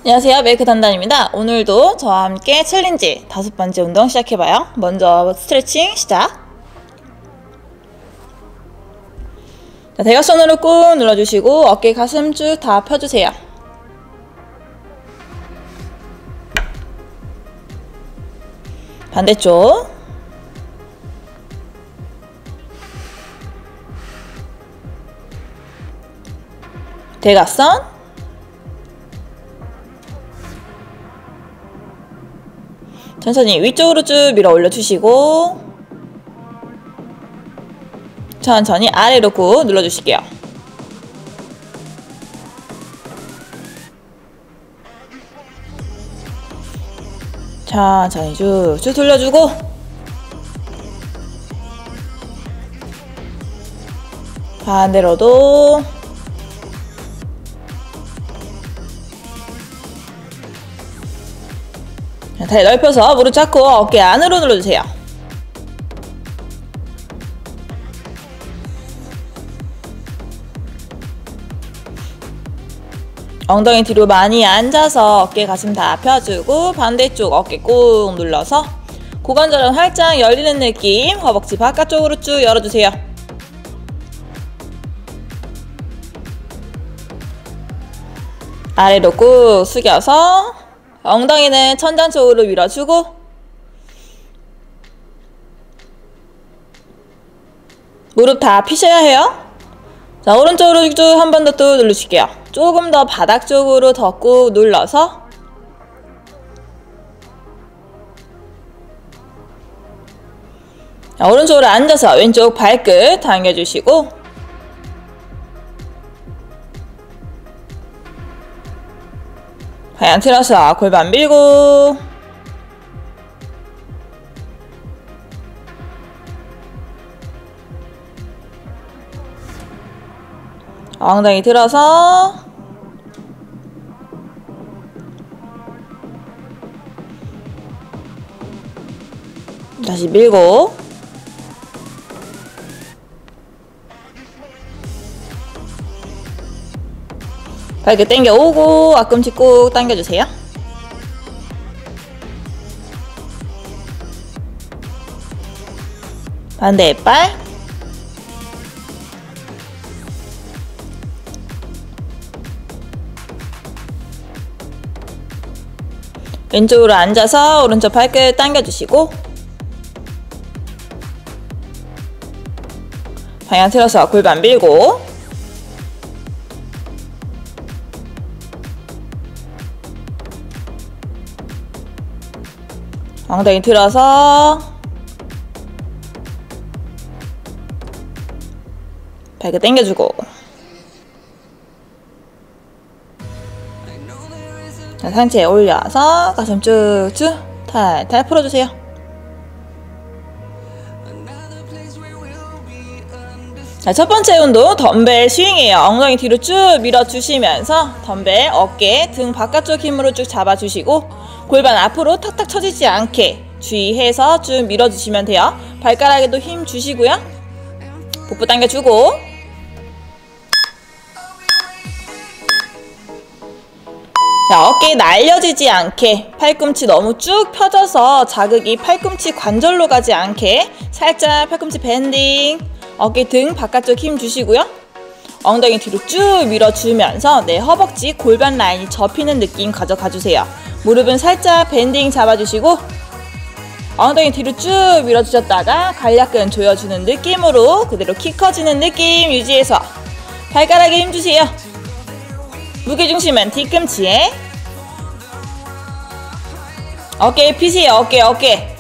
안녕하세요, 메이크 담당입니다. 오늘도 저와 함께 챌린지 5번째 운동 시작해봐요. 먼저 스트레칭 시작. 자, 대각선으로 꾹 눌러주시고 어깨 가슴 쭉 다 펴주세요. 반대쪽. 대각선. 천천히 위쪽으로 쭉 밀어 올려주시고 천천히 아래로 꾹 눌러주실게요. 천천히 쭉쭉 돌려주고 반대로도 다리 넓혀서 무릎 잡고 어깨 안으로 눌러주세요. 엉덩이 뒤로 많이 앉아서 어깨 가슴 다 펴주고 반대쪽 어깨 꾹 눌러서 고관절은 활짝 열리는 느낌. 허벅지 바깥쪽으로 쭉 열어주세요. 아래로 꾹 숙여서 엉덩이는 천장 쪽으로 밀어주고 무릎 다 펴셔야 해요. 자, 오른쪽으로 쭉 한 번 더 또 누르실게요. 조금 더 바닥 쪽으로 더 꾹 눌러서 자, 오른쪽으로 앉아서 왼쪽 발끝 당겨주시고 방향 틀어서 골반 밀고 엉덩이 들어서 다시 밀고 발끝 당겨 오고 앞꿈치 꾹 당겨주세요. 반대 팔 왼쪽으로 앉아서 오른쪽 발끝 당겨주시고 방향 틀어서 골반 밀고 엉덩이 들어서 발끝 당겨주고 자, 상체에 올려서 가슴 쭉쭉 탈탈 풀어주세요. 자, 첫 번째 운동 덤벨 스윙이에요. 엉덩이 뒤로 쭉 밀어주시면서 덤벨 어깨 등 바깥쪽 힘으로 쭉 잡아주시고 골반 앞으로 탁탁 처지지 않게 주의해서 쭉 밀어주시면 돼요. 발가락에도 힘 주시고요. 복부 당겨주고 자, 어깨 날려지지 않게 팔꿈치 너무 쭉 펴져서 자극이 팔꿈치 관절로 가지 않게 살짝 팔꿈치 밴딩 어깨 등 바깥쪽 힘 주시고요. 엉덩이 뒤로 쭉 밀어주면서 내 허벅지 골반 라인이 접히는 느낌 가져가주세요. 무릎은 살짝 밴딩 잡아주시고 엉덩이 뒤로 쭉 밀어주셨다가 간략근 조여주는 느낌으로 그대로 키 커지는 느낌 유지해서 발가락에 힘주세요. 무게중심은 뒤꿈치에 어깨에 피세요. 어깨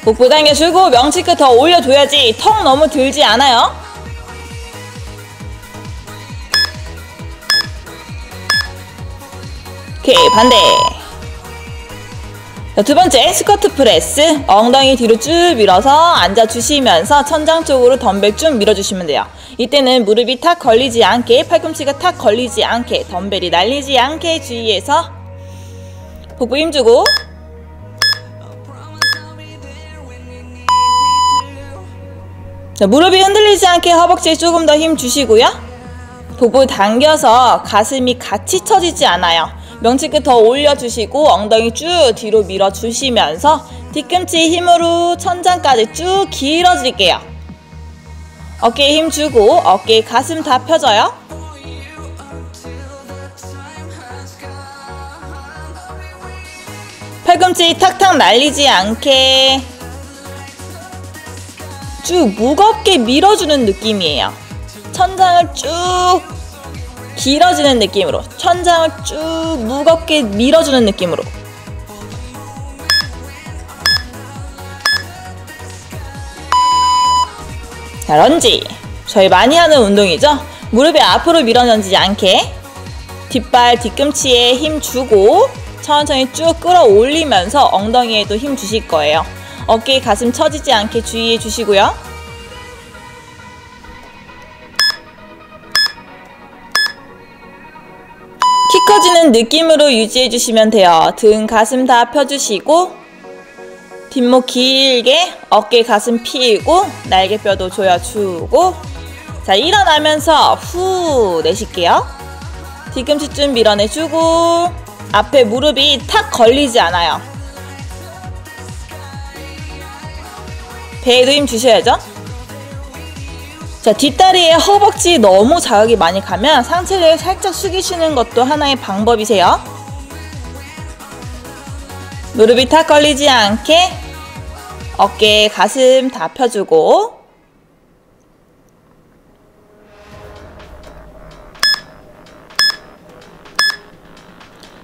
복부 당겨주고 명치끝 더 올려줘야지 턱 너무 들지 않아요. 오케이, 반대. 자, 두 번째 스쿼트 프레스. 엉덩이 뒤로 쭉 밀어서 앉아주시면서 천장 쪽으로 덤벨 쭉 밀어주시면 돼요. 이때는 무릎이 탁 걸리지 않게 팔꿈치가 탁 걸리지 않게 덤벨이 날리지 않게 주의해서 복부 힘주고 자, 무릎이 흔들리지 않게 허벅지에 조금 더 힘 주시고요. 복부 당겨서 가슴이 같이 처지지 않아요. 명치끝 더 올려주시고 엉덩이 쭉 뒤로 밀어주시면서 뒤꿈치 힘으로 천장까지 쭉 길어질게요. 어깨에 힘 주고 어깨 가슴 다 펴져요. 팔꿈치 탁탁 날리지 않게 쭉 무겁게 밀어주는 느낌이에요. 천장을 쭉 길어지는 느낌으로, 천장을 쭉 무겁게 밀어주는 느낌으로. 자, 런지. 저희 많이 하는 운동이죠. 무릎이 앞으로 밀어넣지 않게 뒷발 뒤꿈치에 힘 주고 천천히 쭉 끌어올리면서 엉덩이에도 힘 주실 거예요. 어깨 가슴 처지지 않게 주의해 주시고요. 키 커지는 느낌으로 유지해 주시면 돼요. 등 가슴 다 펴주시고 뒷목 길게 어깨 가슴 펴고 날개뼈도 조여주고 자, 일어나면서 후 내쉴게요. 뒤꿈치 좀 밀어내주고 앞에 무릎이 탁 걸리지 않아요. 배에도 힘 주셔야죠. 자, 뒷다리에 허벅지 너무 자극이 많이 가면 상체를 살짝 숙이시는 것도 하나의 방법이세요. 무릎이 탁 걸리지 않게 어깨 가슴 다 펴주고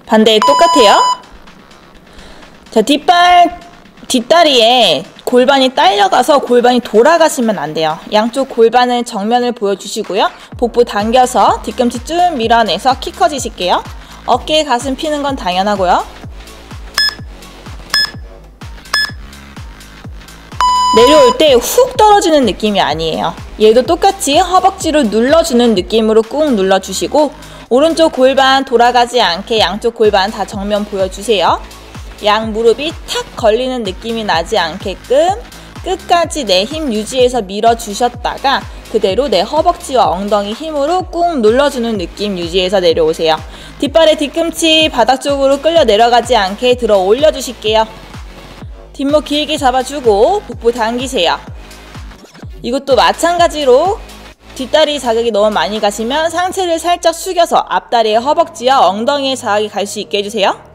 반대 똑같아요. 자, 뒷다리에 골반이 딸려가서 골반이 돌아가시면 안 돼요. 양쪽 골반의 정면을 보여주시고요. 복부 당겨서 뒤꿈치 쭉 밀어내서 키 커지실게요. 어깨 가슴 피는 건 당연하고요. 내려올 때 훅 떨어지는 느낌이 아니에요. 얘도 똑같이 허벅지를 눌러주는 느낌으로 꾹 눌러주시고 오른쪽 골반 돌아가지 않게 양쪽 골반 다 정면 보여주세요. 양 무릎이 탁 걸리는 느낌이 나지 않게끔 끝까지 내 힘 유지해서 밀어주셨다가 그대로 내 허벅지와 엉덩이 힘으로 꾹 눌러주는 느낌 유지해서 내려오세요. 뒷발의 뒤꿈치 바닥 쪽으로 끌려 내려가지 않게 들어 올려주실게요. 뒷목 길게 잡아주고 복부 당기세요. 이것도 마찬가지로 뒷다리 자극이 너무 많이 가시면 상체를 살짝 숙여서 앞다리에 허벅지와 엉덩이에 자극이 갈 수 있게 해주세요.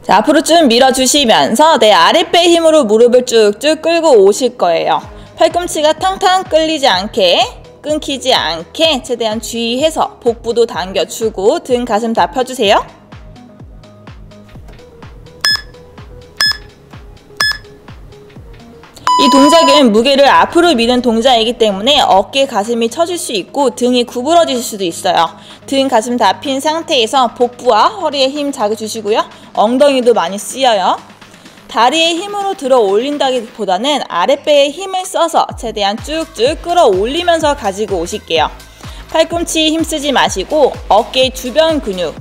자, 앞으로 쭉 밀어주시면서 내 아랫배 힘으로 무릎을 쭉쭉 끌고 오실 거예요. 팔꿈치가 탕탕 끌리지 않게 끊기지 않게 최대한 주의해서 복부도 당겨주고 등 가슴 다 펴주세요. 이 동작은 무게를 앞으로 미는 동작이기 때문에 어깨 가슴이 처질 수 있고 등이 구부러질 수도 있어요. 등 가슴 다 핀 상태에서 복부와 허리에 힘 자극 주시고요. 엉덩이도 많이 쓰여요. 다리에 힘으로 들어 올린다기보다는 아랫배에 힘을 써서 최대한 쭉쭉 끌어올리면서 가지고 오실게요. 팔꿈치 힘 쓰지 마시고 어깨 주변 근육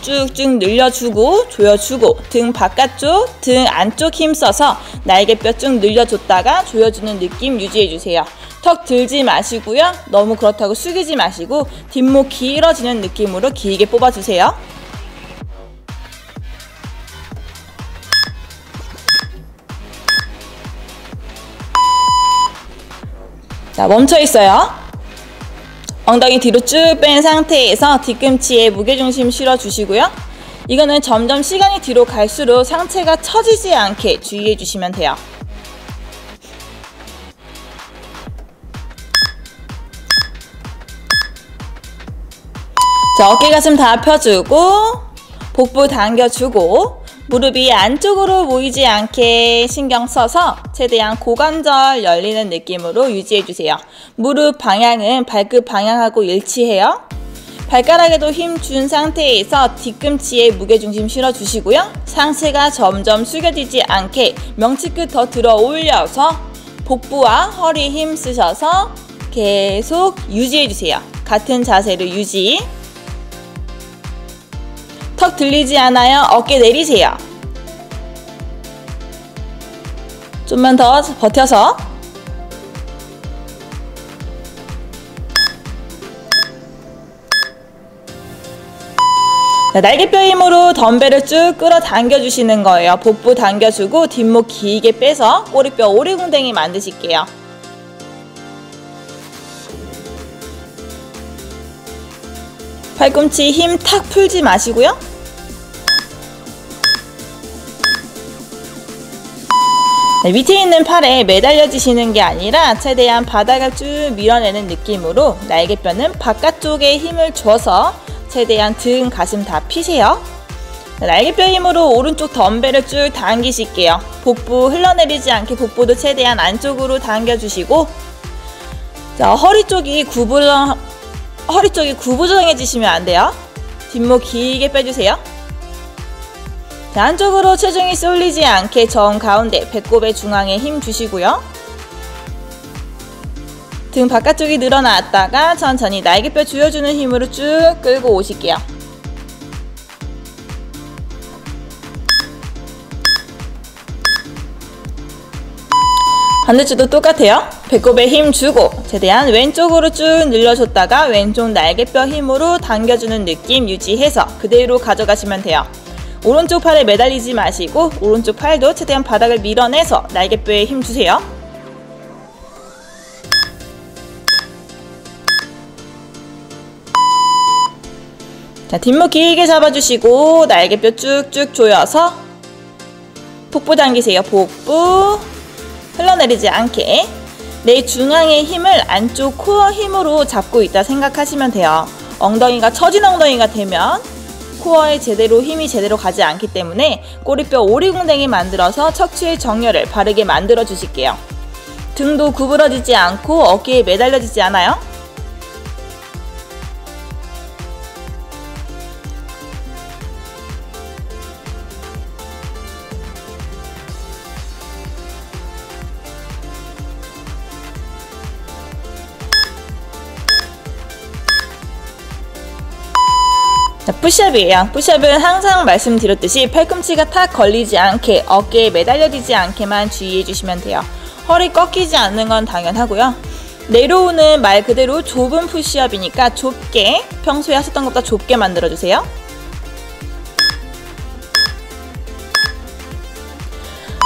쭉쭉 늘려주고 조여주고 등 바깥쪽, 등 안쪽 힘 써서 날개뼈 쭉 늘려줬다가 조여주는 느낌 유지해주세요. 턱 들지 마시고요. 너무 그렇다고 숙이지 마시고 뒷목 길어지는 느낌으로 길게 뽑아주세요. 자, 멈춰있어요. 엉덩이 뒤로 쭉 뺀 상태에서 뒤꿈치에 무게중심 실어주시고요. 이거는 점점 시간이 뒤로 갈수록 상체가 처지지 않게 주의해 주시면 돼요. 자, 어깨 가슴 다 펴주고 복부 당겨주고 무릎이 안쪽으로 모이지 않게 신경 써서 최대한 고관절 열리는 느낌으로 유지해주세요. 무릎 방향은 발끝 방향하고 일치해요. 발가락에도 힘 준 상태에서 뒤꿈치에 무게중심 실어주시고요. 상체가 점점 숙여지지 않게 명치끝 더 들어 올려서 복부와 허리 힘 쓰셔서 계속 유지해주세요. 같은 자세로 유지. 턱 들리지 않아요. 어깨 내리세요. 좀만 더 버텨서 자, 날개뼈 힘으로 덤벨을 쭉 끌어당겨 주시는 거예요. 복부 당겨주고 뒷목 길게 빼서 꼬리뼈 오리궁뎅이 만드실게요. 팔꿈치 힘 탁 풀지 마시고요. 네, 밑에 있는 팔에 매달려지시는 게 아니라 최대한 바닥을 쭉 밀어내는 느낌으로 날개뼈는 바깥쪽에 힘을 줘서 최대한 등, 가슴 다 피세요. 날개뼈 힘으로 오른쪽 덤벨을 쭉 당기실게요. 복부 흘러내리지 않게 복부도 최대한 안쪽으로 당겨주시고, 자, 허리 쪽이 구부정해지시면 안 돼요. 뒷목 길게 빼주세요. 자, 안쪽으로 체중이 쏠리지 않게 정 가운데 배꼽의 중앙에 힘 주시고요. 등 바깥쪽이 늘어났다가 천천히 날개뼈 조여주는 힘으로 쭉 끌고 오실게요. 반대쪽도 똑같아요. 배꼽에 힘 주고 최대한 왼쪽으로 쭉 늘려줬다가 왼쪽 날개뼈 힘으로 당겨주는 느낌 유지해서 그대로 가져가시면 돼요. 오른쪽 팔에 매달리지 마시고 오른쪽 팔도 최대한 바닥을 밀어내서 날개뼈에 힘 주세요. 자, 뒷목 길게 잡아주시고 날개뼈 쭉쭉 조여서 복부 당기세요. 복부 흘러내리지 않게 내 중앙의 힘을 안쪽 코어 힘으로 잡고 있다 생각하시면 돼요. 엉덩이가 처진 엉덩이가 되면 코어에 힘이 제대로 가지 않기 때문에 꼬리뼈 오리궁뎅이 만들어서 척추의 정렬을 바르게 만들어 주실게요. 등도 구부러지지 않고 어깨에 매달려지지 않아요. 자, 푸시업이에요. 푸시업은 항상 말씀드렸듯이 팔꿈치가 탁 걸리지 않게 어깨에 매달려지지 않게만 주의해 주시면 돼요. 허리 꺾이지 않는 건 당연하고요. 내려오는 말 그대로 좁은 푸시업이니까 좁게, 평소에 하셨던 것보다 좁게 만들어주세요.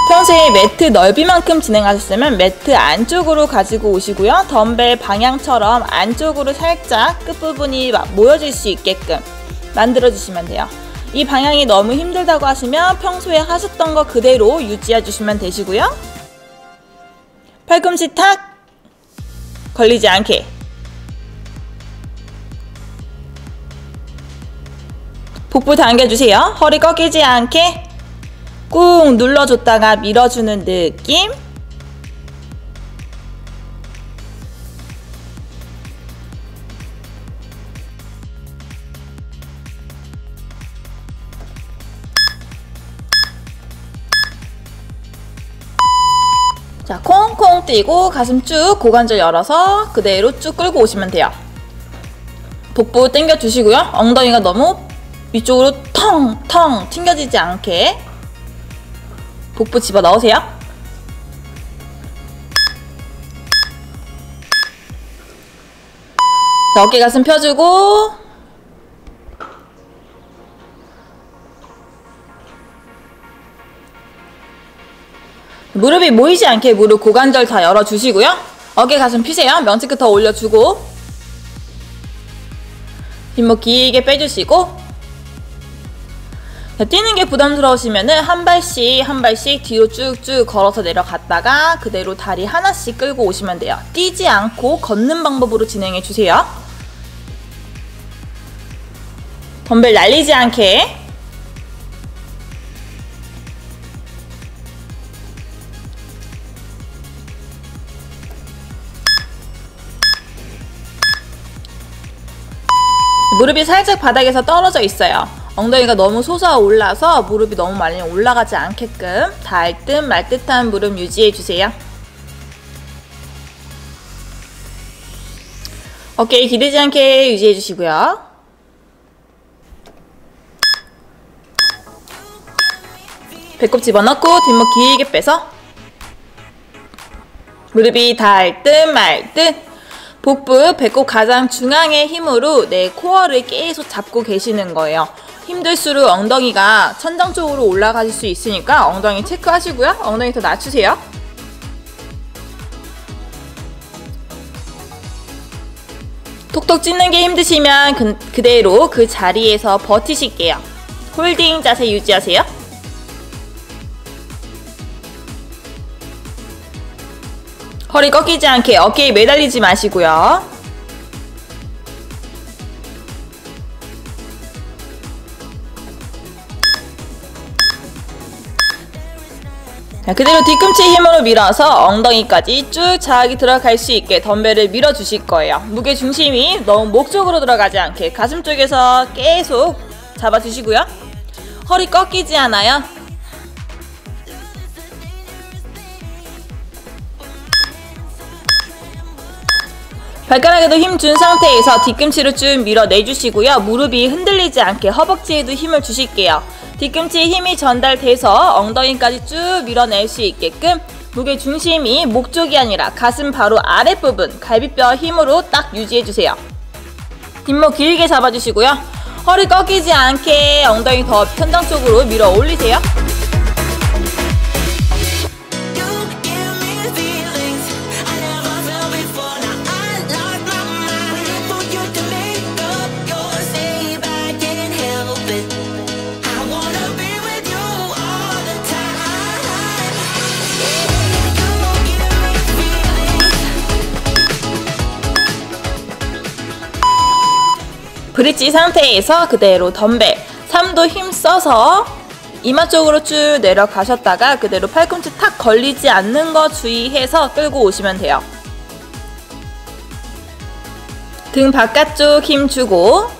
평소에 매트 넓이만큼 진행하셨으면 매트 안쪽으로 가지고 오시고요. 덤벨 방향처럼 안쪽으로 살짝 끝부분이 모여질 수 있게끔 만들어주시면 돼요. 이 방향이 너무 힘들다고 하시면 평소에 하셨던 거 그대로 유지해 주시면 되시고요. 팔꿈치 탁 걸리지 않게 복부 당겨주세요. 허리 꺾이지 않게 꾹 눌러줬다가 밀어주는 느낌. 자, 콩콩 뛰고 가슴 쭉 고관절 열어서 그대로 쭉 끌고 오시면 돼요. 복부 당겨 주시고요. 엉덩이가 너무 위쪽으로 텅텅 튕겨지지 않게 복부 집어 넣으세요. 자, 어깨 가슴 펴주고 무릎이 모이지 않게 무릎 고관절 다 열어주시고요. 어깨 가슴 펴세요. 명치끝 더 올려주고 뒷목 길게 빼주시고, 자, 뛰는 게 부담스러우시면은 한 발씩 뒤로 쭉쭉 걸어서 내려갔다가 그대로 다리 하나씩 끌고 오시면 돼요. 뛰지 않고 걷는 방법으로 진행해 주세요. 덤벨 날리지 않게. 무릎이 살짝 바닥에서 떨어져 있어요. 엉덩이가 너무 솟아올라서 무릎이 너무 많이 올라가지 않게끔 닿을 듯 말 듯한 무릎 유지해주세요. 어깨 기대지 않게 유지해주시고요. 배꼽 집어넣고 뒷목 길게 빼서 무릎이 닿을 듯 말 듯. 복부, 배꼽 가장 중앙의 힘으로 내 코어를 계속 잡고 계시는 거예요. 힘들수록 엉덩이가 천장 쪽으로 올라가실 수 있으니까 엉덩이 체크하시고요. 엉덩이 더 낮추세요. 톡톡 찢는 게 힘드시면 그대로 그 자리에서 버티실게요. 홀딩 자세 유지하세요. 허리 꺾이지 않게 어깨에 매달리지 마시고요. 자, 그대로 뒤꿈치 힘으로 밀어서 엉덩이까지 쭉 자극이 들어갈 수 있게 덤벨을 밀어주실 거예요. 무게 중심이 너무 목 쪽으로 들어가지 않게 가슴 쪽에서 계속 잡아주시고요. 허리 꺾이지 않아요. 발가락에도 힘 준 상태에서 뒤꿈치를 쭉 밀어내주시고요. 무릎이 흔들리지 않게 허벅지에도 힘을 주실게요. 뒤꿈치에 힘이 전달돼서 엉덩이까지 쭉 밀어낼 수 있게끔 무게 중심이 목 쪽이 아니라 가슴 바로 아랫부분 갈비뼈 힘으로 딱 유지해주세요. 뒷목 길게 잡아주시고요. 허리 꺾이지 않게 엉덩이 더 천장 쪽으로 밀어 올리세요. 브릿지 상태에서 그대로 덤벨 3도 힘써서 이마 쪽으로 쭉 내려가셨다가 그대로 팔꿈치 탁 걸리지 않는 거 주의해서 끌고 오시면 돼요. 등 바깥쪽 힘 주고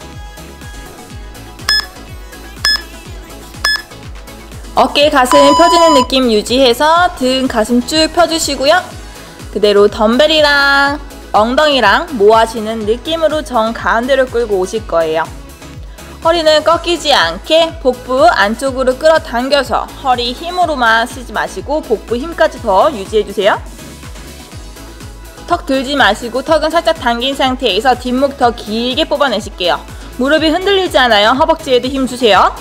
어깨 가슴 펴지는 느낌 유지해서 등 가슴 쭉 펴주시고요. 그대로 덤벨이랑 엉덩이랑 모아지는 느낌으로 정 가운데로 끌고 오실 거예요. 허리는 꺾이지 않게 복부 안쪽으로 끌어당겨서 허리 힘으로만 쓰지 마시고 복부 힘까지 더 유지해주세요. 턱 들지 마시고 턱은 살짝 당긴 상태에서 뒷목 더 길게 뽑아내실게요. 무릎이 흔들리지 않아요. 허벅지에도 힘 주세요.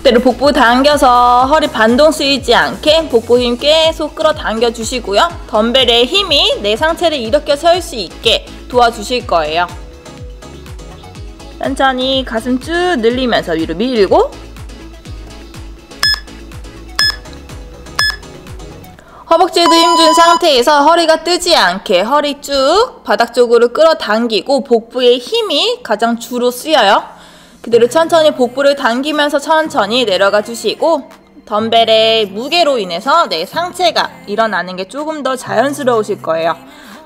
그대로 복부 당겨서 허리 반동 쓰이지 않게 복부 힘 계속 끌어당겨 주시고요. 덤벨의 힘이 내 상체를 일으켜 세울 수 있게 도와주실 거예요. 천천히 가슴 쭉 늘리면서 위로 밀고 허벅지에도 힘준 상태에서 허리가 뜨지 않게 허리 쭉 바닥 쪽으로 끌어당기고 복부의 힘이 가장 주로 쓰여요. 그대로 천천히 복부를 당기면서 천천히 내려가 주시고 덤벨의 무게로 인해서 내 상체가 일어나는 게 조금 더 자연스러우실 거예요.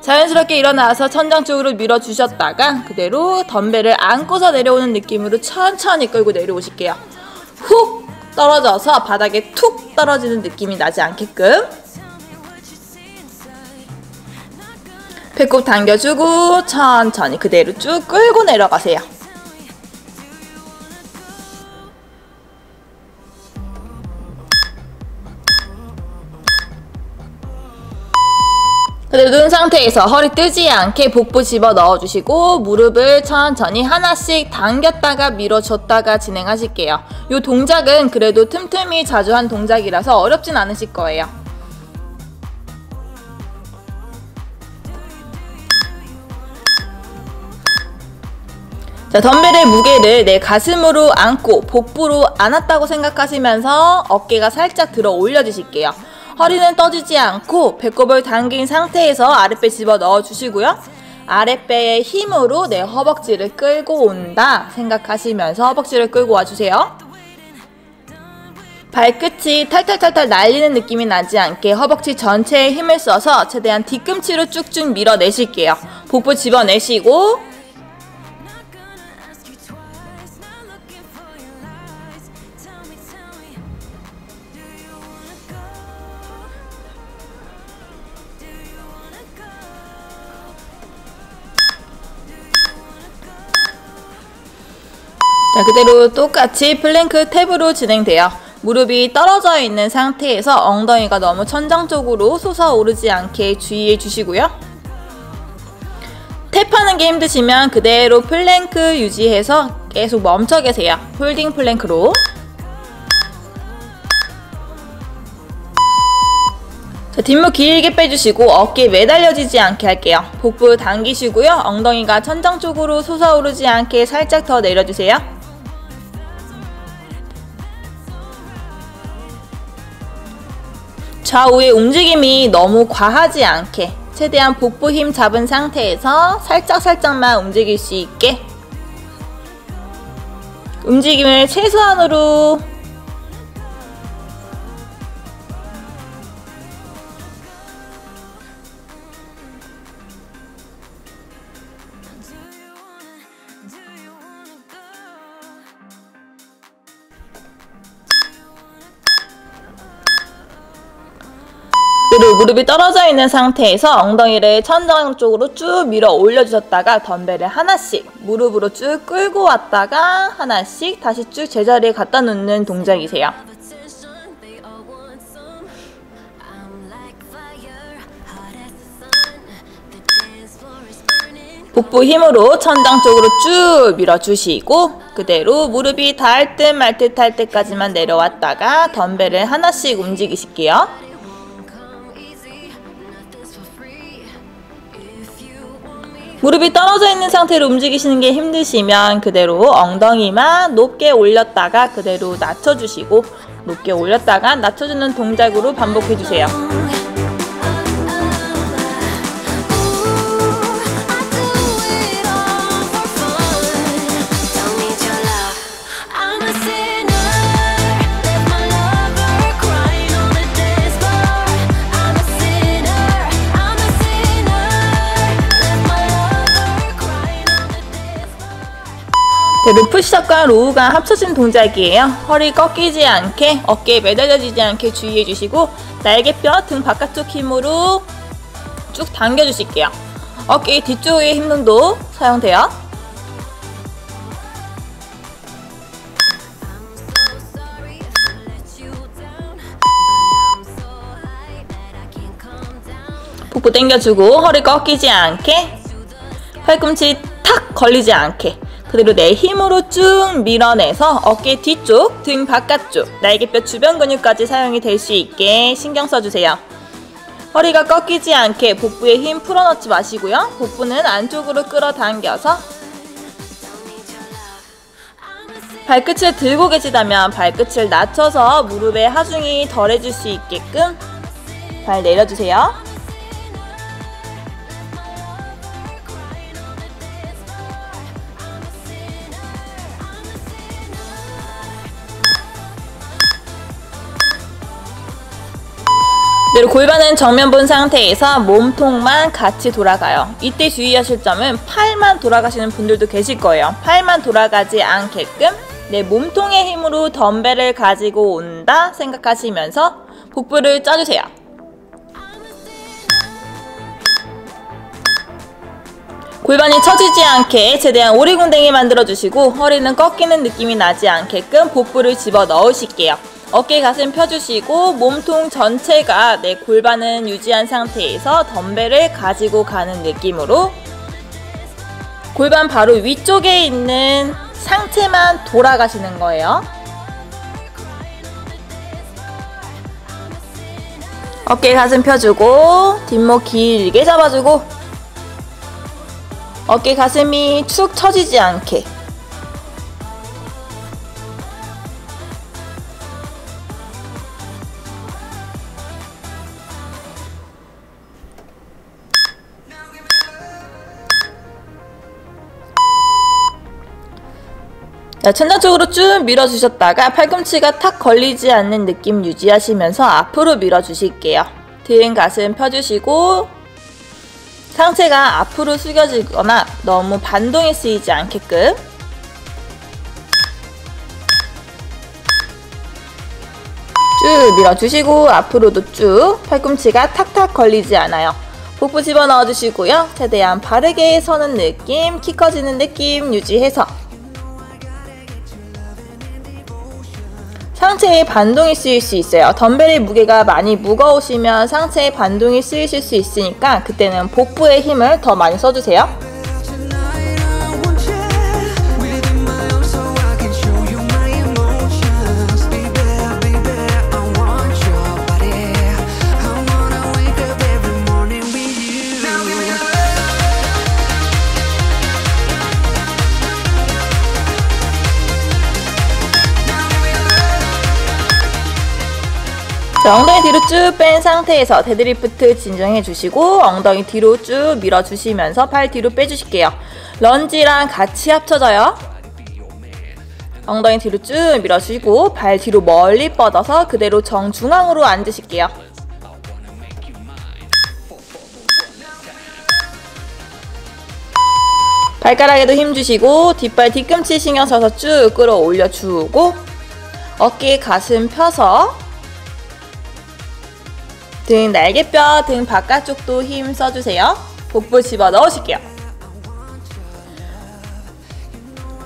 자연스럽게 일어나서 천장 쪽으로 밀어주셨다가 그대로 덤벨을 안고서 내려오는 느낌으로 천천히 끌고 내려오실게요. 훅 떨어져서 바닥에 툭 떨어지는 느낌이 나지 않게끔 배꼽 당겨주고 천천히 그대로 쭉 끌고 내려가세요. 그대로 누운 상태에서 허리 뜨지 않게 복부 집어 넣어주시고 무릎을 천천히 하나씩 당겼다가 밀어줬다가 진행하실게요. 이 동작은 그래도 틈틈이 자주 한 동작이라서 어렵진 않으실 거예요. 자, 덤벨의 무게를 내 가슴으로 안고 복부로 안았다고 생각하시면서 어깨가 살짝 들어 올려주실게요. 허리는 떠지지 않고 배꼽을 당긴 상태에서 아랫배 집어 넣어주시고요. 아랫배의 힘으로 내 허벅지를 끌고 온다 생각하시면서 허벅지를 끌고 와주세요. 발끝이 탈탈탈탈 날리는 느낌이 나지 않게 허벅지 전체에 힘을 써서 최대한 뒤꿈치로 쭉쭉 밀어내실게요. 복부 집어내시고 자, 그대로 똑같이 플랭크 탭으로 진행돼요. 무릎이 떨어져 있는 상태에서 엉덩이가 너무 천장 쪽으로 솟아오르지 않게 주의해 주시고요. 탭하는 게 힘드시면 그대로 플랭크 유지해서 계속 멈춰 계세요. 홀딩 플랭크로. 자, 뒷목 길게 빼주시고 어깨 매달려지지 않게 할게요. 복부 당기시고요. 엉덩이가 천장 쪽으로 솟아오르지 않게 살짝 더 내려주세요. 좌우의 움직임이 너무 과하지 않게 최대한 복부 힘 잡은 상태에서 살짝만 움직일 수 있게 움직임을 최소한으로. 그리고 무릎이 떨어져 있는 상태에서 엉덩이를 천장 쪽으로 쭉 밀어 올려주셨다가 덤벨을 하나씩 무릎으로 쭉 끌고 왔다가 하나씩 다시 쭉 제자리에 갖다 놓는 동작이세요. 복부 힘으로 천장 쪽으로 쭉 밀어주시고 그대로 무릎이 닿을 듯 말 듯 할 때까지만 내려왔다가 덤벨을 하나씩 움직이실게요. 무릎이 떨어져 있는 상태로 움직이시는 게 힘드시면 그대로 엉덩이만 높게 올렸다가 그대로 낮춰주시고 높게 올렸다가 낮춰주는 동작으로 반복해주세요. 루프시작과 로우가 합쳐진 동작이에요. 허리 꺾이지 않게 어깨에 매달려지지 않게 주의해 주시고 날개뼈 등 바깥쪽 힘으로 쭉 당겨 주실게요. 어깨 뒤쪽의 힘도 사용돼요. 복부 당겨주고 허리 꺾이지 않게 팔꿈치 탁 걸리지 않게 그대로 내 힘으로 쭉 밀어내서 어깨 뒤쪽, 등 바깥쪽, 날개뼈 주변 근육까지 사용이 될 수 있게 신경 써주세요. 허리가 꺾이지 않게 복부에 힘 풀어넣지 마시고요. 복부는 안쪽으로 끌어당겨서 발끝을 들고 계시다면 발끝을 낮춰서 무릎의 하중이 덜해질 수 있게끔 발 내려주세요. 그대로 골반은 정면 본 상태에서 몸통만 같이 돌아가요. 이때 주의하실 점은 팔만 돌아가시는 분들도 계실 거예요. 팔만 돌아가지 않게끔 내 몸통의 힘으로 덤벨을 가지고 온다 생각하시면서 복부를 짜주세요. 골반이 처지지 않게 최대한 오리궁뎅이 만들어주시고 허리는 꺾이는 느낌이 나지 않게끔 복부를 집어 넣으실게요. 어깨 가슴 펴주시고 몸통 전체가 내 골반은 유지한 상태에서 덤벨을 가지고 가는 느낌으로 골반 바로 위쪽에 있는 상체만 돌아가시는 거예요. 어깨 가슴 펴주고 뒷목 길게 잡아주고 어깨 가슴이 축 처지지 않게 자, 천장 쪽으로 쭉 밀어주셨다가 팔꿈치가 탁 걸리지 않는 느낌 유지하시면서 앞으로 밀어주실게요. 등 가슴 펴주시고 상체가 앞으로 숙여지거나 너무 반동이 쓰이지 않게끔 쭉 밀어주시고 앞으로도 쭉 팔꿈치가 탁탁 걸리지 않아요. 복부 집어넣어주시고요. 최대한 바르게 서는 느낌, 키 커지는 느낌 유지해서 상체에 반동이 쓰일 수 있어요. 덤벨의 무게가 많이 무거우시면 상체에 반동이 쓰이실 수 있으니까 그때는 복부에 힘을 더 많이 써주세요. 자, 엉덩이 뒤로 쭉 뺀 상태에서 데드리프트 진정해 주시고 엉덩이 뒤로 쭉 밀어 주시면서 발 뒤로 빼주실게요. 런지랑 같이 합쳐져요. 엉덩이 뒤로 쭉 밀어주시고 발 뒤로 멀리 뻗어서 그대로 정중앙으로 앉으실게요. 발가락에도 힘 주시고 뒷발 뒤꿈치 신경 써서 쭉 끌어올려 주고 어깨 가슴 펴서 등 날개뼈 등 바깥쪽도 힘 써주세요. 복부 집어 넣으실게요.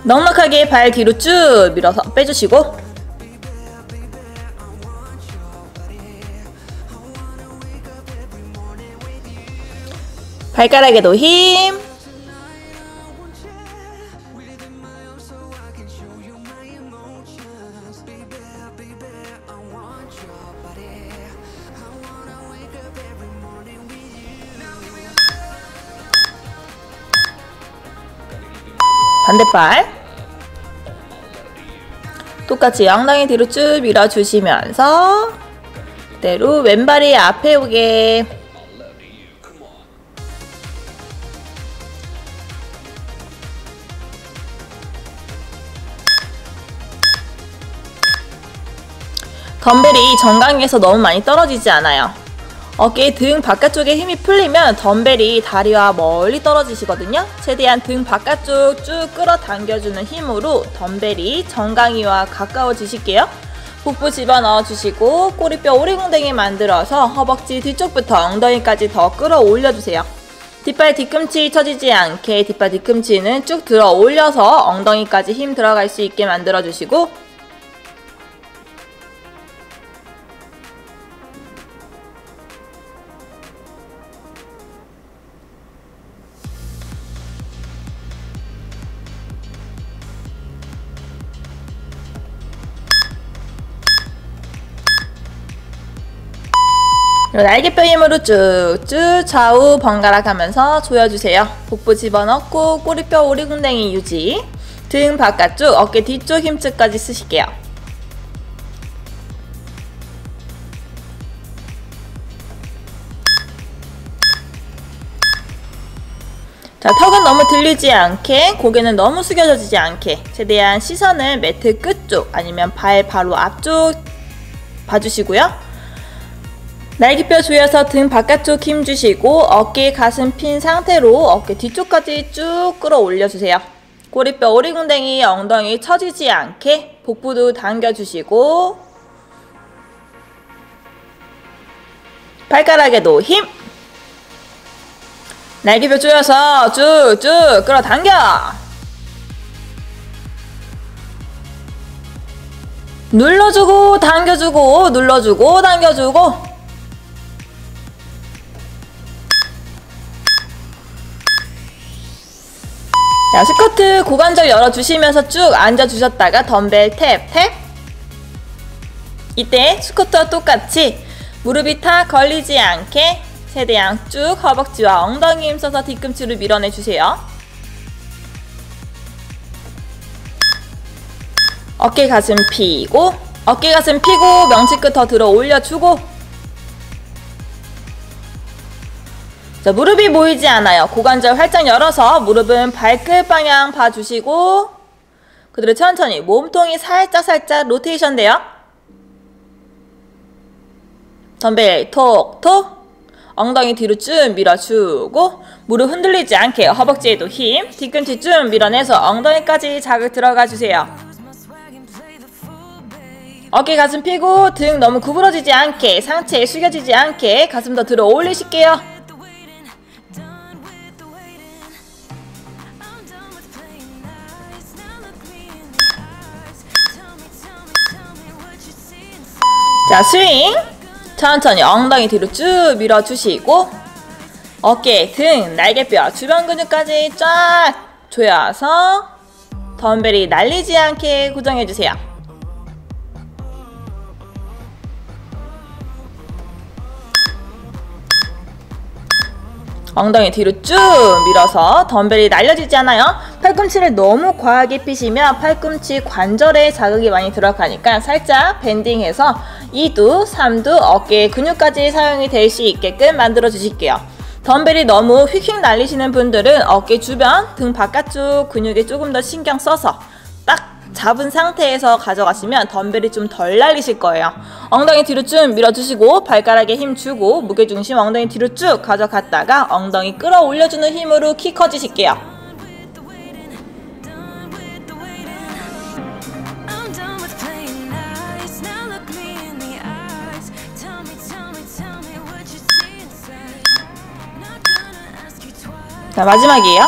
넉넉하게 발 뒤로 쭉 밀어서 빼주시고 발가락에도 힘. 반대발 똑같이 엉덩이 뒤로 쭉 밀어주시면서 그대로 왼발이 앞에 오게 덤벨이 정강이에서 너무 많이 떨어지지 않아요. 어깨 등 바깥쪽에 힘이 풀리면 덤벨이 다리와 멀리 떨어지시거든요. 최대한 등 바깥쪽 쭉 끌어당겨주는 힘으로 덤벨이 정강이와 가까워지실게요. 복부 집어넣어 주시고 꼬리뼈 오리궁뎅이 만들어서 허벅지 뒤쪽부터 엉덩이까지 더 끌어올려주세요. 뒷발 뒤꿈치 처지지 않게 뒷발 뒤꿈치는 쭉 들어 올려서 엉덩이까지 힘 들어갈 수 있게 만들어 주시고 날개뼈 힘으로 쭉쭉 좌우 번갈아 가면서 조여주세요. 복부 집어넣고 꼬리뼈 오리궁뎅이 유지. 등 바깥쪽 어깨 뒤쪽 힘줄까지 쓰실게요. 자, 턱은 너무 들리지 않게 고개는 너무 숙여지지 않게 최대한 시선을 매트 끝쪽 아니면 발 바로 앞쪽 봐주시고요. 날개뼈 조여서 등 바깥쪽 힘 주시고 어깨 가슴 핀 상태로 어깨 뒤쪽까지 쭉 끌어올려주세요. 꼬리뼈 오리궁뎅이 엉덩이 처지지 않게 복부도 당겨주시고 발가락에도 힘! 날개뼈 조여서 쭉쭉 끌어당겨! 눌러주고 당겨주고 눌러주고 당겨주고 자, 스쿼트 고관절 열어주시면서 쭉 앉아주셨다가 덤벨 탭 탭. 이때 스쿼트와 똑같이 무릎이 탁 걸리지 않게 최대한 쭉 허벅지와 엉덩이 힘써서 뒤꿈치를 밀어내주세요. 어깨 가슴 펴고 어깨 가슴 펴고 명치끝 더 들어 올려주고 자, 무릎이 보이지 않아요. 고관절 활짝 열어서 무릎은 발끝 방향 봐주시고 그대로 천천히 몸통이 살짝 로테이션 돼요. 덤벨 톡톡 엉덩이 뒤로 쭉 밀어주고 무릎 흔들리지 않게 허벅지에도 힘 뒤꿈치 쭉 밀어내서 엉덩이까지 자극 들어가주세요. 어깨 가슴 펴고 등 너무 구부러지지 않게 상체 숙여지지 않게 가슴 더 들어 올리실게요. 자, 스윙. 천천히 엉덩이 뒤로 쭉 밀어주시고 어깨, 등, 날개뼈, 주변 근육까지 쫙 조여서 덤벨이 날리지 않게 고정해주세요. 엉덩이 뒤로 쭉 밀어서 덤벨이 날려지지 않아요. 팔꿈치를 너무 과하게 피시면 팔꿈치 관절에 자극이 많이 들어가니까 살짝 밴딩해서 2두, 3두 어깨 근육까지 사용이 될 수 있게끔 만들어 주실게요. 덤벨이 너무 휙휙 날리시는 분들은 어깨 주변, 등 바깥쪽 근육에 조금 더 신경 써서 딱 잡은 상태에서 가져가시면 덤벨이 좀 덜 날리실 거예요. 엉덩이 뒤로 쭉 밀어주시고 발가락에 힘 주고 무게중심 엉덩이 뒤로 쭉 가져갔다가 엉덩이 끌어올려주는 힘으로 키 커지실게요. 자, 마지막이에요.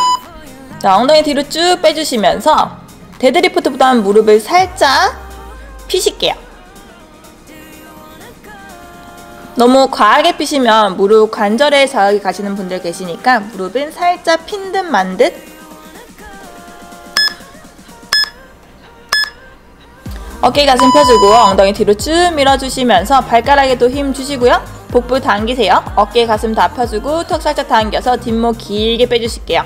자, 엉덩이 뒤로 쭉 빼주시면서 데드리프트보다는 무릎을 살짝 피실게요. 너무 과하게 피시면 무릎 관절에 자극이 가시는 분들 계시니까 무릎은 살짝 핀 듯 만 듯. 어깨 가슴 펴주고 엉덩이 뒤로 쭉 밀어주시면서 발가락에도 힘 주시고요. 복부 당기세요. 어깨 가슴 다 펴주고 턱 살짝 당겨서 뒷목 길게 빼주실게요.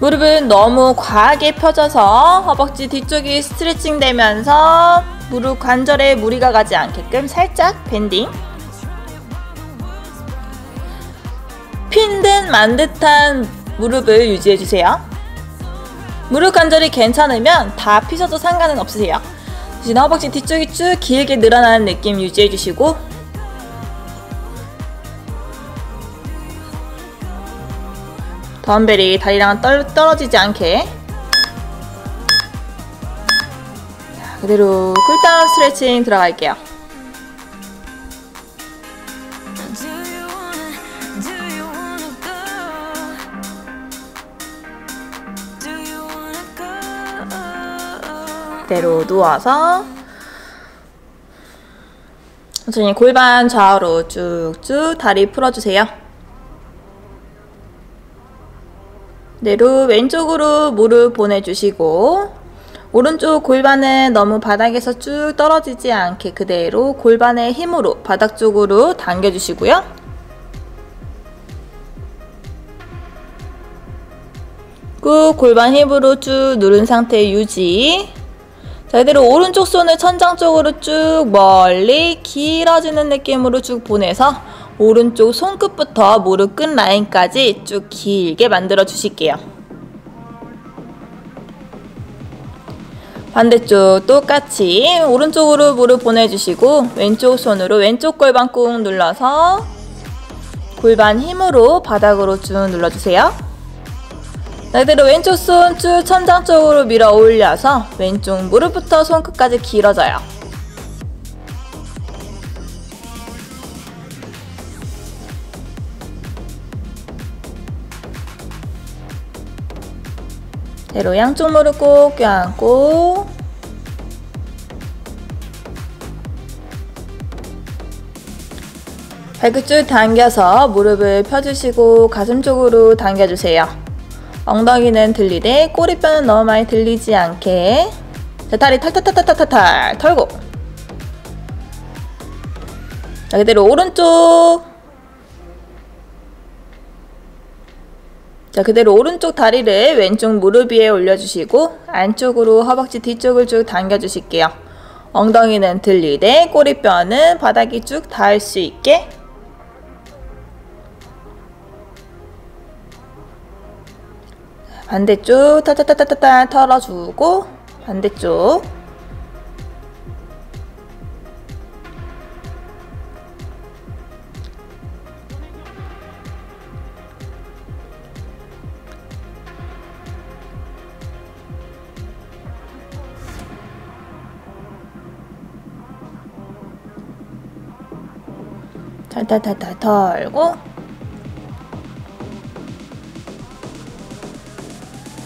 무릎은 너무 과하게 펴져서 허벅지 뒤쪽이 스트레칭 되면서 무릎 관절에 무리가 가지 않게끔 살짝 밴딩. 핀 듯 만 듯한 무릎을 유지해주세요. 무릎 관절이 괜찮으면 다 피셔도 상관은 없으세요. 대신 허벅지 뒤쪽이 쭉 길게 늘어나는 느낌 유지해주시고 덤벨이 다리랑 떨어지지 않게 자, 그대로 쿨다운 스트레칭 들어갈게요. 그대로 누워서 천천히 골반 좌우로 쭉쭉 다리 풀어주세요. 그대로 왼쪽으로 무릎 보내주시고 오른쪽 골반은 너무 바닥에서 쭉 떨어지지 않게 그대로 골반의 힘으로 바닥 쪽으로 당겨주시고요. 꾹 골반 힘으로 쭉 누른 상태 유지. 자, 그대로 오른쪽 손을 천장 쪽으로 쭉 멀리 길어지는 느낌으로 쭉 보내서 오른쪽 손끝부터 무릎 끝 라인까지 쭉 길게 만들어 주실게요. 반대쪽 똑같이 오른쪽으로 무릎 보내주시고 왼쪽 손으로 왼쪽 골반 꾹 눌러서 골반 힘으로 바닥으로 쭉 눌러주세요. 그대로 왼쪽 손 쭉 천장 쪽으로 밀어 올려서 왼쪽 무릎부터 손끝까지 길어져요. 그대로 양쪽 무릎 꼭 껴안고 발끝 쭉 당겨서 무릎을 펴주시고 가슴 쪽으로 당겨주세요. 엉덩이는 들리되 꼬리뼈는 너무 많이 들리지 않게. 자, 다리 탈탈탈탈탈탈 털고. 자, 그대로 오른쪽. 자, 그대로 오른쪽 다리를 왼쪽 무릎 위에 올려주시고 안쪽으로 허벅지 뒤쪽을 쭉 당겨주실게요. 엉덩이는 들리되 꼬리뼈는 바닥이 쭉 닿을 수 있게. 반대쪽 탈탈탈탈탈 털어주고 반대쪽. 탈탈탈탈 털고.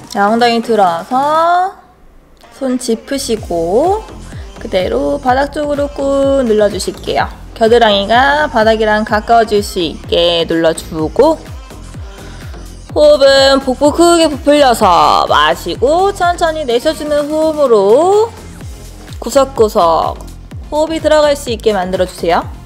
자, 엉덩이 들어서 손 짚으시고 그대로 바닥 쪽으로 꾹 눌러주실게요. 겨드랑이가 바닥이랑 가까워질 수 있게 눌러주고, 호흡은 복부 크게 부풀려서 마시고 천천히 내쉬어주는 호흡으로 구석구석 호흡이 들어갈 수 있게 만들어주세요.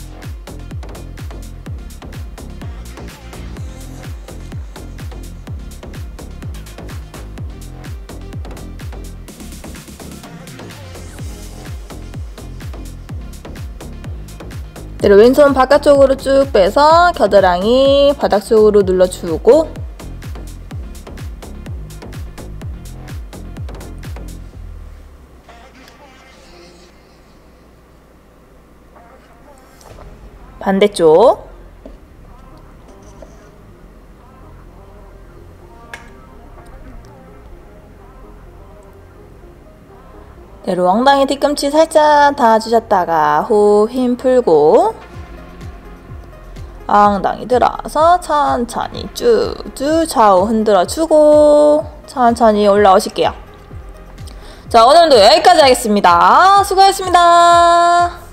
그대로 왼손 바깥쪽으로 쭉 빼서 겨드랑이 바닥 쪽으로 눌러주고, 반대쪽 그대로 엉덩이 뒤꿈치 살짝 닿아주셨다가 호흡 힘 풀고 엉덩이 들어서 천천히 쭉쭉 좌우 흔들어주고 천천히 올라오실게요. 자, 오늘도 여기까지 하겠습니다. 수고하셨습니다.